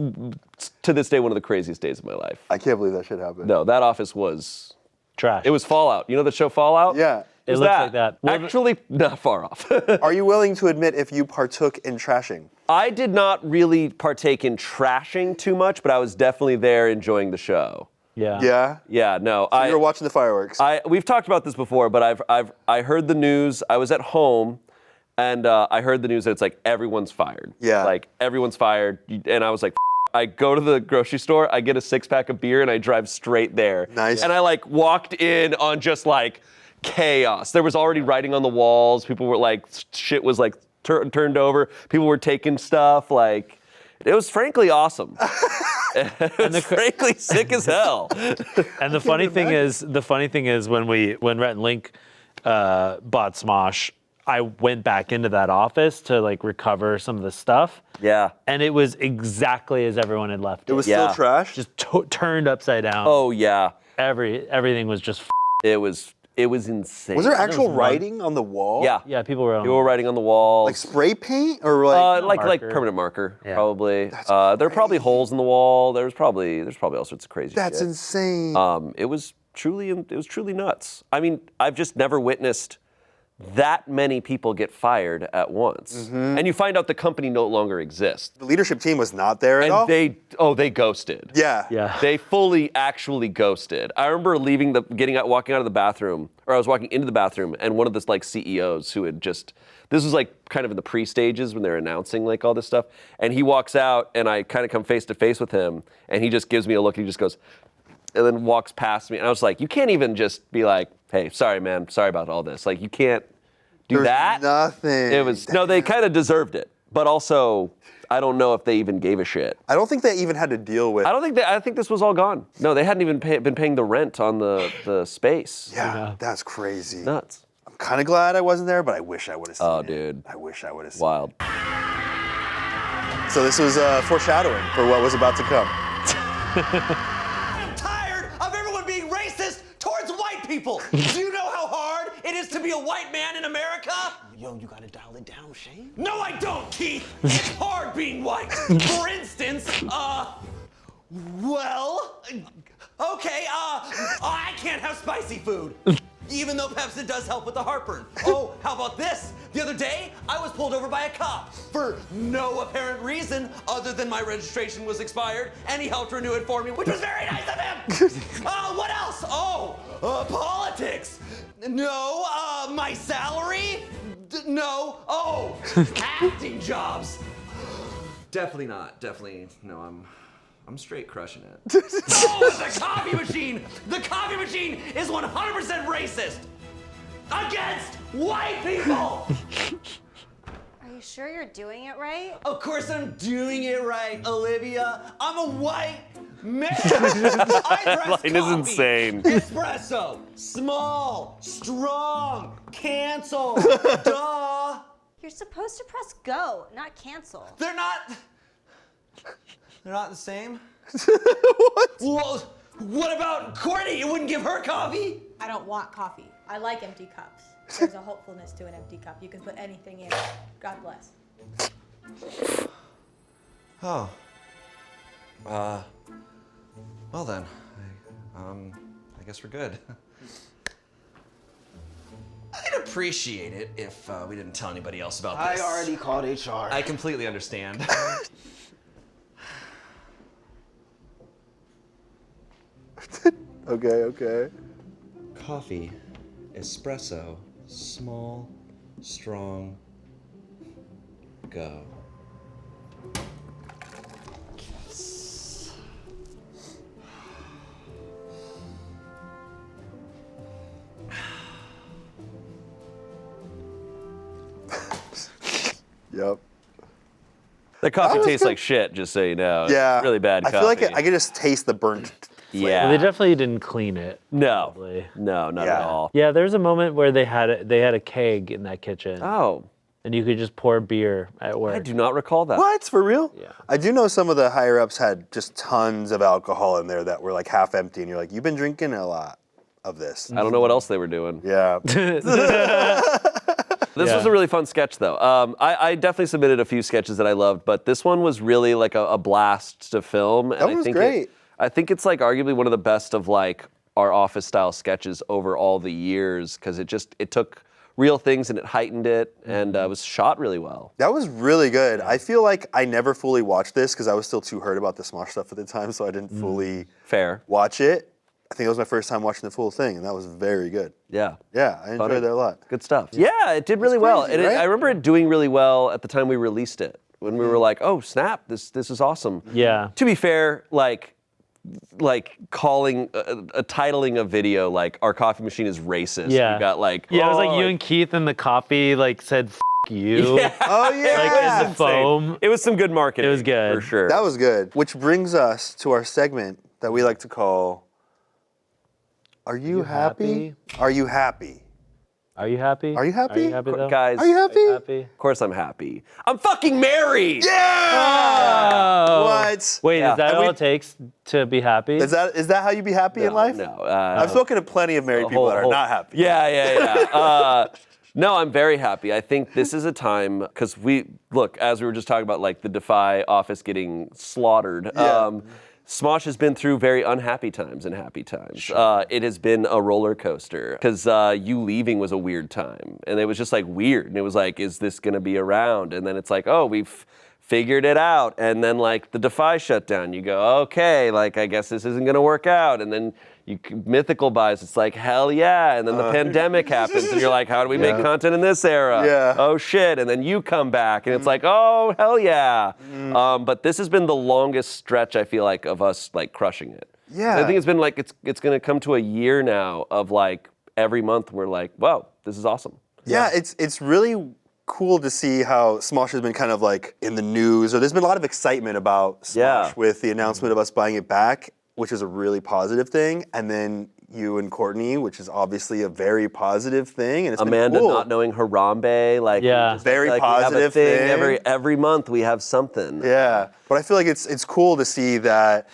to this day, one of the craziest days of my life. I can't believe that shit happened. No, that office was Trash. It was Fallout. You know the show Fallout? Yeah. It was looks like that. Well, Actually, not far off. Are you willing to admit if you partook in trashing? I did not really partake in trashing too much, but I was definitely there enjoying the show. Yeah. Yeah? Yeah, no. So you were watching the fireworks. We've talked about this before, but I heard the news. I was at home, and I heard the news that it's like everyone's fired. Yeah. Like everyone's fired, and I was like, I go to the grocery store, I get a 6-pack of beer, and I drive straight there. Nice. And I like walked in on just like chaos. There was already writing on the walls. People were like, shit was like turned over. People were taking stuff. Like, it was frankly awesome. It was frankly sick as hell. And the funny thing is when Rhett and Link bought Smosh, I went back into that office to like recover some of the stuff. Yeah. And it was exactly as everyone had left it. It was still Yeah. trash? Just turned upside down. Oh yeah. Everything was just. It was insane. Was there actual was writing on the wall? Yeah. Yeah, people were. People were writing on the walls. Like spray paint or like? like marker. permanent marker, Yeah. probably. There are probably holes in the wall. There's probably all sorts of crazy That's shit. insane. It was truly nuts. I mean, I've just never witnessed that many people get fired at once. Mm-hmm. And you find out the company no longer exists. The leadership team was not there at all? And they ghosted. Yeah. Yeah. They fully actually ghosted. I remember walking out of the bathroom, or I was walking into the bathroom, and one of the like CEOs who had this was like kind of in the pre-stages when they're announcing like all this stuff, and he walks out, and I kind of come face to face with him, and he just gives me a look, and he just goes, and then walks past me, and I was like, you can't even just be like, hey, sorry man, sorry about all this. Like, you can't do There's that. nothing. It was, no, they kind of deserved it, but also, I don't know if they even gave a shit. I don't think they even had to deal with. I think this was all gone. No, they hadn't even been paying the rent on the space. Yeah, that's crazy. Nuts. I'm kind of glad I wasn't there, but I wish I would have seen Oh, it. dude. I wish I would have seen Wild. it. So this was foreshadowing for what was about to come. I'm tired of everyone being racist towards white people. Do you know how hard it is to be a white man in America? Yo, you gotta dial it down, Shayne. No, I don't, Keith. It's hard being white. For instance, well, okay, I can't have spicy food. Even though Pepsi does help with the heartburn. Oh, how about this? The other day, I was pulled over by a cop for no apparent reason other than my registration was expired, and he helped renew it for me, which was very nice of him. What else? Oh, politics. No, my salary? No. Oh, acting jobs. Definitely not. Definitely, no, I'm straight crushing it. Oh, the coffee machine! The coffee machine is 100% racist! Against white people! Are you sure you're doing it right? Of course I'm doing it right, Olivia. I'm a white man. I dress Line is coffee, insane. Espresso, small, strong, cancel, duh. You're supposed to press go, not cancel. They're not the same? What? Well, what about Kortney? You wouldn't give her coffee? I don't want coffee. I like empty cups. There's a hopefulness to an empty cup. You can put anything in it. God bless. Oh. Well then, I guess we're good. I'd appreciate it if we didn't tell anybody else about this. I already called HR. I completely understand. Okay. Coffee, espresso, small, strong, go. Yep. The coffee was tastes good. like shit, just so you know. Yeah. It's really bad coffee. I feel like I could just taste the burnt. Yeah. They definitely didn't clean it. No. Probably. No, not Yeah. at all. Yeah, there's a moment where they had a keg in that kitchen, Oh. and you could just pour beer at work. I do not recall that. What? For real? Yeah. I do know some of the higher ups had just tons of alcohol in there that were like half empty, and you're like, you've been drinking a lot of this. I don't know what else they were doing. Yeah. This was a really fun sketch, though. I definitely submitted a few sketches that I loved, but this one was really like a blast to film. And That I was think great. I think it's like arguably one of the best of like our office style sketches over all the years because it took real things and it heightened it and was shot really well. That was really good. I feel like I never fully watched this because I was still too hurt about the Smosh stuff at the time, so I didn't fully Fair. watch it. I think it was my first time watching the full thing, and that was very good. Yeah. Yeah, I enjoyed Funny. that a lot. Good stuff. Yeah, it did really well. crazy, And right? I remember it doing really well at the time we released it. When we were like, oh snap, this is awesome. Yeah. To be fair, like calling a titling a video like our coffee machine is racist. Yeah. We got like Yeah, it was oh, like you and Keith and the copy like said "F you." Yeah. Oh yeah, Like as the foam. It was some good marketing. It was good. for sure. that was good. Which brings us to our segment that we like to call "Are you happy? Are you happy?" Are you happy? Are you happy? Are you happy though? Guys, Are you happy? Happy? of course I'm happy. I'm fucking married. Oh. What? Wait, Yeah. is that And all we- it takes to be happy? Is that how you be happy in life? No. I've spoken to plenty of married people that are not happy. Yeah. No, I'm very happy. I think this is a time because as we were just talking about like the Defy office getting slaughtered. Yeah. Smosh has been through very unhappy times and happy times. Sure. It has been a roller coaster because you leaving was a weird time, and it was just like weird. And it was like, is this gonna be around? And then it's like, oh, we've figured it out. And then like the Defy shut down. You go, okay, like I guess this isn't gonna work out. And then Mythical buys, it's like, hell yeah. And then the pandemic happens and you're like, how do we make content in this era? Yeah. Oh shit. And then you come back and it's like, oh, hell yeah. But this has been the longest stretch, I feel like, of us like crushing it. Yeah. I think it's been like, it's gonna come to a year now of like, every month we're like, whoa, this is awesome. Yeah, it's really cool to see how Smosh has been kind of like in the news, or there's been a lot of excitement about Smosh with the announcement of us buying it back, which is a really positive thing, and then you and Kortney, which is obviously a very positive thing, and it's Amanda been cool. not knowing Harambe, like very like positive we have a thing. thing. Every month we have something. Yeah, but I feel like it's cool to see that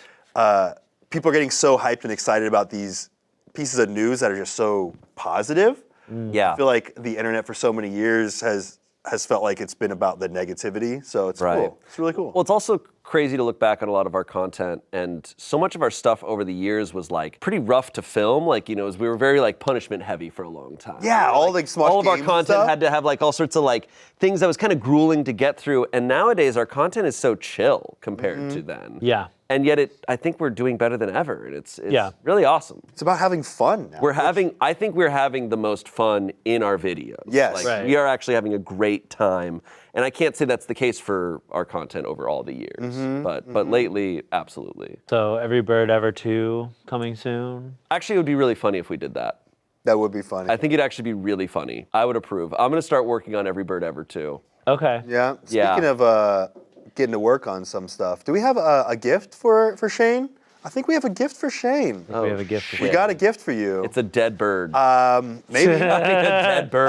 people are getting so hyped and excited about these pieces of news that are just so positive. Yeah, I feel like the internet for so many years has felt like it's been about the negativity, so it's cool. It's really cool. Well, it's also crazy to look back on a lot of our content, and so much of our stuff over the years was like pretty rough to film. Like, we were very like punishment heavy for a long time. Yeah, all the Smosh all of our games and content stuff. had to have like all sorts of like things that was kind of grueling to get through. And nowadays our content is so chill compared to then. Yeah. And yet I think we're doing better than ever, and it's Yeah. really awesome. It's about having fun now. I think we're having the most fun in our videos. Yes. Like, Right. we are actually having a great time. And I can't say that's the case for our content over all the years. But lately, absolutely. So Every Bird Ever 2 coming soon. Actually, it would be really funny if we did that. That would be funny. I think it'd actually be really funny. I would approve. I'm gonna start working on Every Bird Ever too. Okay. Yeah. Yeah. Speaking of getting to work on some stuff, do we have a gift for Shayne? I think we have a gift for Shayne. We have a gift for We you. got a gift for you. It's a dead bird. Maybe. a dead bird.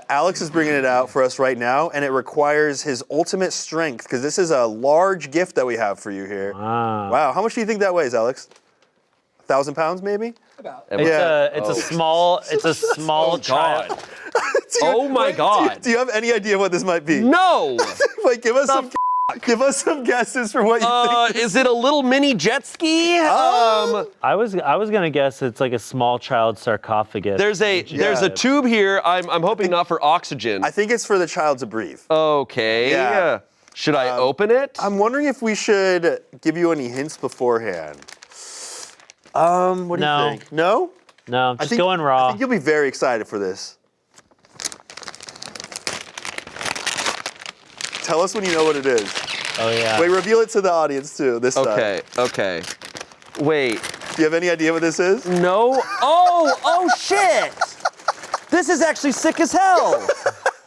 Alex is bringing it out for us right now, and it requires his ultimate strength because this is a large gift that we have for you here. Wow. Wow. How much do you think that weighs, Alex? 1,000 pounds, maybe? It's a small child. Oh my God. Do you have any idea what this might be? No. Like, give us some guesses for what you think. Is it a little mini jet ski? I was gonna guess it's like a small child sarcophagus. There's a tube here. I'm hoping not for oxygen. I think it's for the child to breathe. Okay. Yeah. Should I open it? I'm wondering if we should give you any hints beforehand. What do you think? No? No, just going raw. I think you'll be very excited for this. Tell us when you know what it is. Oh yeah. Wait, reveal it to the audience too this time. Okay. Wait. Do you have any idea what this is? No. Oh shit. This is actually sick as hell.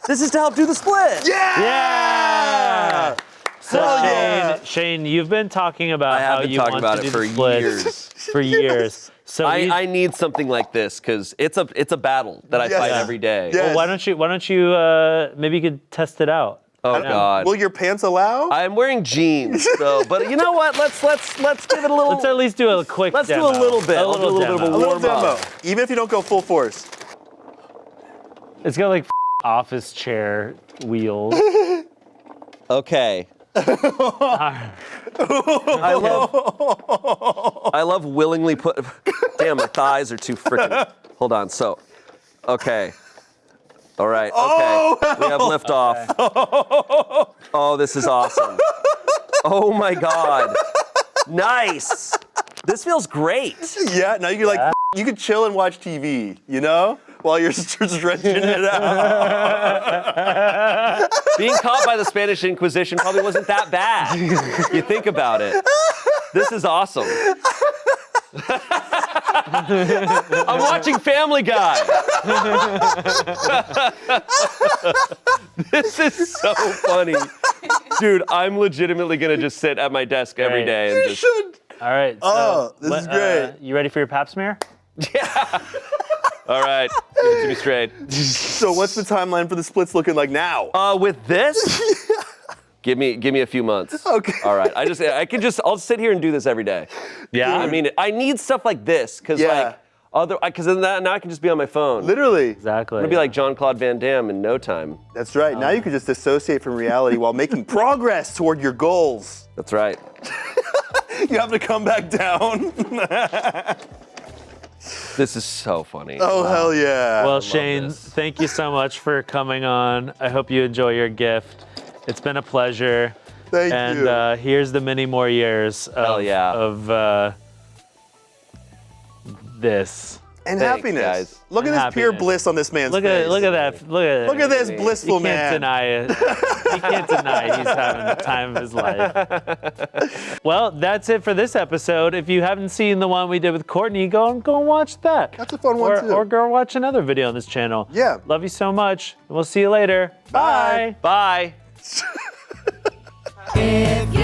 This is to help do the split. Yeah! So yeah. Shayne, you've been talking about I have how been you talking want about to it do for the splits years. for years. So I need something like this because it's a battle that I Yes. fight Yeah. every day. Yeah. well, why don't you maybe you could test it out? Oh God. Will your pants allow? I'm wearing jeans, so but you know what? Let's give it a little. Let's at least do a quick Let's demo. do a little bit. A I'll do a little bit of a a little warm up. demo. Even if you don't go full force. It's got like office chair wheels. Okay. I love willingly put. Damn, my thighs are too freaking. Hold on. So, okay. All right. Okay. We have liftoff. Oh, this is awesome. Oh my God. Nice. This feels great. Yeah, now you can you can chill and watch TV, you know? While you're stretching it out. Being caught by the Spanish Inquisition probably wasn't that bad. You think about it. This is awesome. I'm watching Family Guy. This is so funny. Dude, I'm legitimately gonna just sit at my desk every day and just. All right. So, this is great. You ready for your pap smear? Yeah. All right, give it to me straight. So what's the timeline for the splits looking like now? With this, give me a few months. Okay. All right. I'll sit here and do this every day. Yeah. I mean, I need stuff like this because now I can just be on my phone. Literally. Exactly. I'm gonna be like Jean-Claude Van Damme in no time. That's right. Now you can just dissociate from reality while making progress toward your goals. That's right. You have to come back down. This is so funny. Oh, hell yeah. Well, Shayne, thank you so much for coming on. I hope you enjoy your gift. It's been a pleasure. Thank you. And here's the many more years of this. And Thanks, happiness. guys. Look And at this pure happiness. bliss on this man's Look face. at that. Look at this blissful You can't man. deny it. You can't deny he's having the time of his life. Well, that's it for this episode. If you haven't seen the one we did with Kortney, go and watch that. That's a fun one too. Or go watch another video on this channel. Yeah. Love you so much. We'll see you later. Bye. Bye. If you